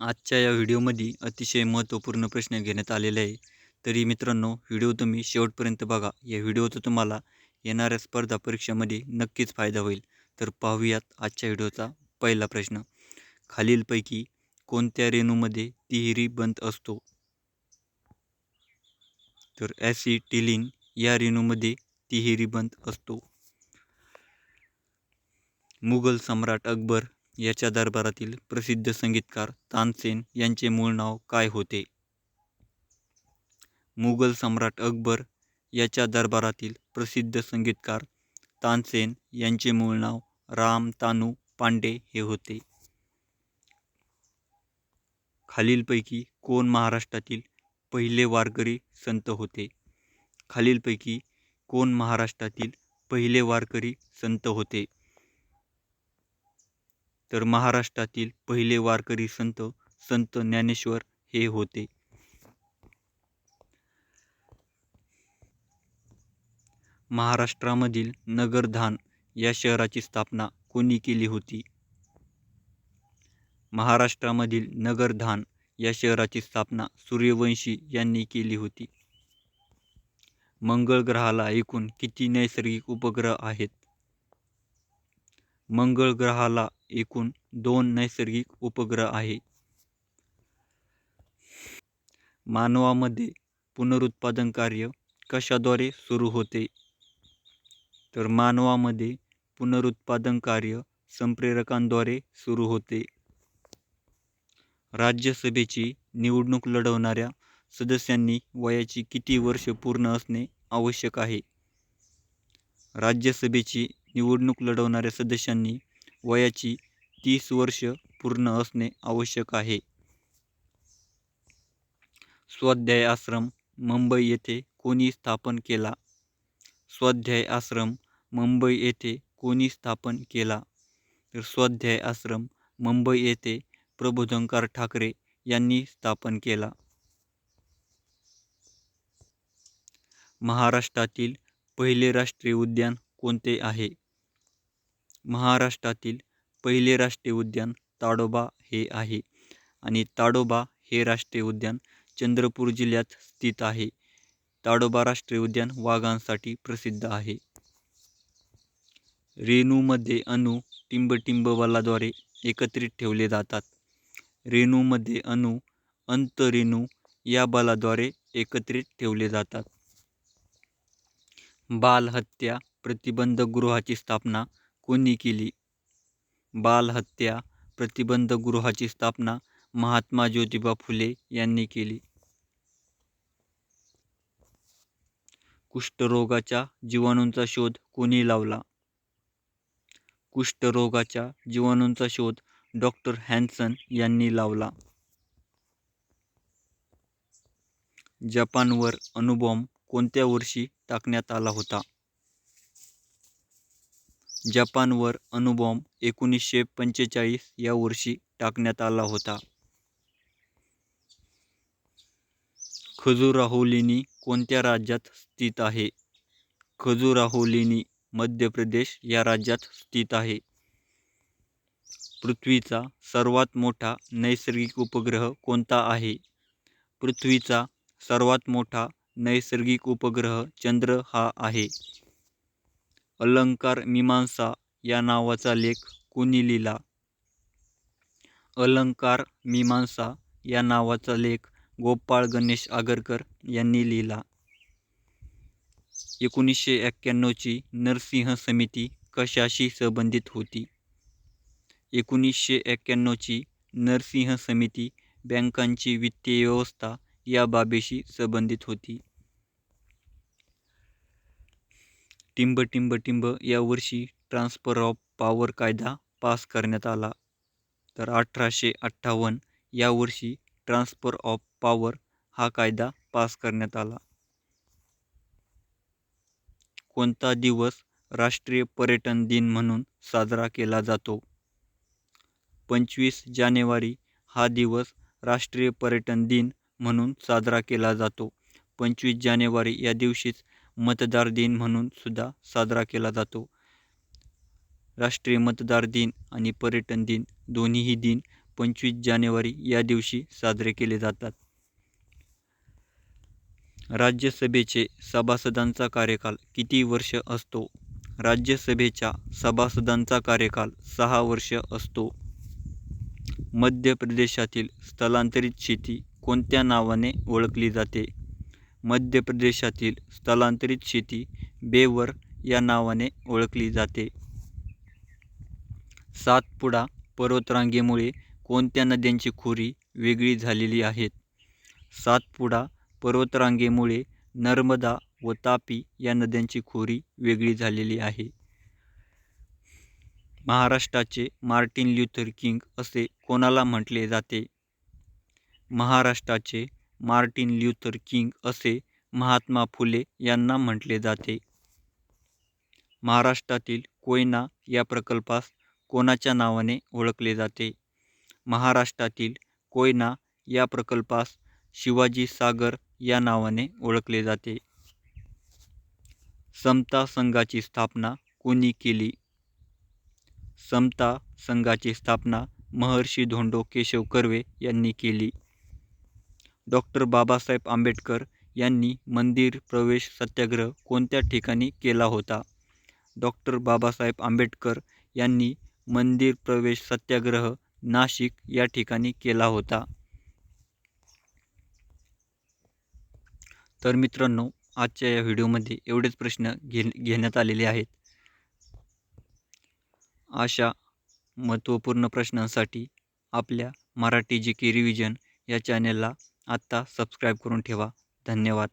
आजच्या या व्हिडिओमध्ये अतिशय महत्त्वपूर्ण प्रश्न घेण्यात आलेले आहे. तरी मित्रांनो, व्हिडिओ तुम्ही शेवटपर्यंत बघा. या व्हिडिओचा तुम्हाला येणाऱ्या स्पर्धा परीक्षामध्ये नक्कीच फायदा होईल. तर पाहूयात आजच्या व्हिडिओचा पहिला प्रश्न. खालीलपैकी कोणत्या रेणूमध्ये तिहेरी बंध असतो? तर ॲसिटिलीन या रेणूमध्ये तिहेरी बंध असतो. मुघल सम्राट अकबर याच्या दरबारातील प्रसिद्ध संगीतकार तानसेन यांचे मूळ नाव काय होते? मुघल सम्राट अकबर याच्या दरबारातील प्रसिद्ध संगीतकार तानसेन यांचे मूळ नाव रामतानू पांडे हे होते. खालीलपैकी कोण महाराष्ट्रातील पहिले वारकरी संत होते? खालीलपैकी कोण महाराष्ट्रातील पहिले वारकरी संत होते? तर महाराष्ट्रातील पहिले वारकरी संत संत ज्ञानेश्वर हे होते. महाराष्ट्रामधील नगरधाण या शहराची स्थापना कोणी केली होती? महाराष्ट्रामधील नगरधाण या शहराची स्थापना सूर्यवंशी यांनी केली होती. मंगळ ग्रहाला एकूण किती नैसर्गिक उपग्रह आहेत? मंगळ ग्रहाला एकूण 2 नैसर्गिक उपग्रह आहेत. मानवामध्ये पुनरुत्पादन कार्य कशाद्वारे सुरू होते? तर मानवामध्ये पुनरुत्पादन कार्य संप्रेरकांद्वारे सुरू होते. राज्यसभेची निवडणूक लढवणाऱ्या सदस्यांनी वयाची किती वर्ष पूर्ण असणे आवश्यक आहे? राज्यसभेची निवडणूक लढवणाऱ्या सदस्यांनी वयाची 30 वर्ष पूर्ण असणे आवश्यक आहे. स्वाध्याय आश्रम मुंबई येथे कोणी स्थापन केला? स्वाध्याय आश्रम मुंबई येथे कोणी स्थापन केला? तर स्वाध्याय आश्रम मुंबई येथे प्रबोधनकार ठाकरे यांनी स्थापन केला. महाराष्ट्रातील पहिले राष्ट्रीय उद्यान कोणते आहे? महाराष्ट्रातील पहिले राष्ट्रीय उद्यान ताडोबा हे आहे आणि ताडोबा हे राष्ट्रीय उद्यान चंद्रपूर जिल्ह्यात स्थित आहे. ताडोबा राष्ट्रीय उद्यान वाघांसाठी प्रसिद्ध आहे. रेणूमध्ये अणू टिंबटिंब बलाद्वारे एकत्रित ठेवले जातात. रेणूमध्ये अणू अंतरेणू या बलाद्वारे एकत्रित ठेवले जातात. बालहत्या प्रतिबंधक गृहाची स्थापना कोणी केली? बालहत्या प्रतिबंधक गृहाची स्थापना महात्मा ज्योतिबा फुले यांनी केली. कुष्ठरोगाच्या जीवाणूंचा शोध कोणी लावला? कुष्ठरोगाच्या जीवाणूंचा शोध डॉक्टर हॅन्सन यांनी लावला. जपानवर अणुबॉम्ब कोणत्या वर्षी टाकण्यात आला होता? जपानवर अणुबॉम्ब 1945 या वर्षी टाकण्यात आला होता. खजुराहो लेणी कोणत्या राज्यात स्थित आहे? खजुराहो लेणी मध्य प्रदेश या राज्यात स्थित आहे. पृथ्वीचा सर्वात मोठा नैसर्गिक उपग्रह कोणता आहे? पृथ्वीचा सर्वात मोठा नैसर्गिक उपग्रह चंद्र हा आहे. अलंकार मीमांसा या नावाचा लेख कोणी लिहिला? अलंकार मीमांसा या नावाचा लेख गोपाळ गणेश आगरकर यांनी लिहिला. 1991 ची नरसिंह समिती कशाशी संबंधित होती? 1991 ची नरसिंह समिती बँकांची वित्तीय व्यवस्था या बाबीशी संबंधित होती. टिंब टिंब टिंब या वर्षी ट्रान्सफर ऑफ पॉवर कायदा पास करण्यात आला. तर 1858 या वर्षी ट्रान्सफर ऑफ पॉवर हा कायदा पास करण्यात आला. कोणता दिवस राष्ट्रीय पर्यटन दिन म्हणून साजरा केला जातो? 25 जानेवारी हा दिवस राष्ट्रीय पर्यटन दिन म्हणून साजरा केला जातो. 25 जानेवारी या दिवशीच मतदार दिन म्हणून सुद्धा साजरा केला जातो. राष्ट्रीय मतदार दिन आणि पर्यटन दिन दोन्हीही दिन 25 जानेवारी या दिवशी साजरे केले जातात. राज्यसभेचे सभासदांचा कार्यकाल किती वर्ष असतो? राज्यसभेच्या सभासदांचा कार्यकाल 6 वर्ष असतो. मध्य प्रदेशातील स्थलांतरित शेती कोणत्या नावाने ओळखली जाते? मध्य प्रदेशातील स्थलांतरित शेती बेवर या नावाने ओळखली जाते. सातपुडा पर्वतरांगेमुळे कोणत्या नद्यांची खोरी वेगळी झालेली आहेत? सातपुडा पर्वतरांगेमुळे नर्मदा व तापी या नद्यांची खोरी वेगळी झालेली आहे. महाराष्ट्राचे मार्टिन ल्यूथर किंग असे कोणाला म्हटले जाते? महाराष्ट्राचे मार्टिन ल्यूथर किंग असे महात्मा फुले यांना म्हटले जाते. महाराष्ट्रातील कोयना या प्रकल्पास कोणाच्या नावाने ओळखले जाते? महाराष्ट्रातील कोयना या प्रकल्पास शिवाजी सागर या नावाने ओळखले जाते. समता संघाची स्थापना कोणी केली? समता संघाची स्थापना महर्षी धोंडो केशव कर्वे यांनी केली. डॉक्टर बाबासाहेब आंबेडकर यांनी मंदिर प्रवेश सत्याग्रह कोणत्या ठिकाणी केला होता? डॉक्टर बाबासाहेब आंबेडकर यांनी मंदिर प्रवेश सत्याग्रह नाशिक या ठिकाणी केला होता. तर मित्रांनो, आजच्या या व्हिडिओमध्ये एवढेच प्रश्न घेण्यात आलेले आहेत. अशा महत्त्वपूर्ण प्रश्नांसाठी आपल्या मराठी जी के रिव्हिजन या चॅनेलला आत्ता सबस्क्राईब करून ठेवा. धन्यवाद.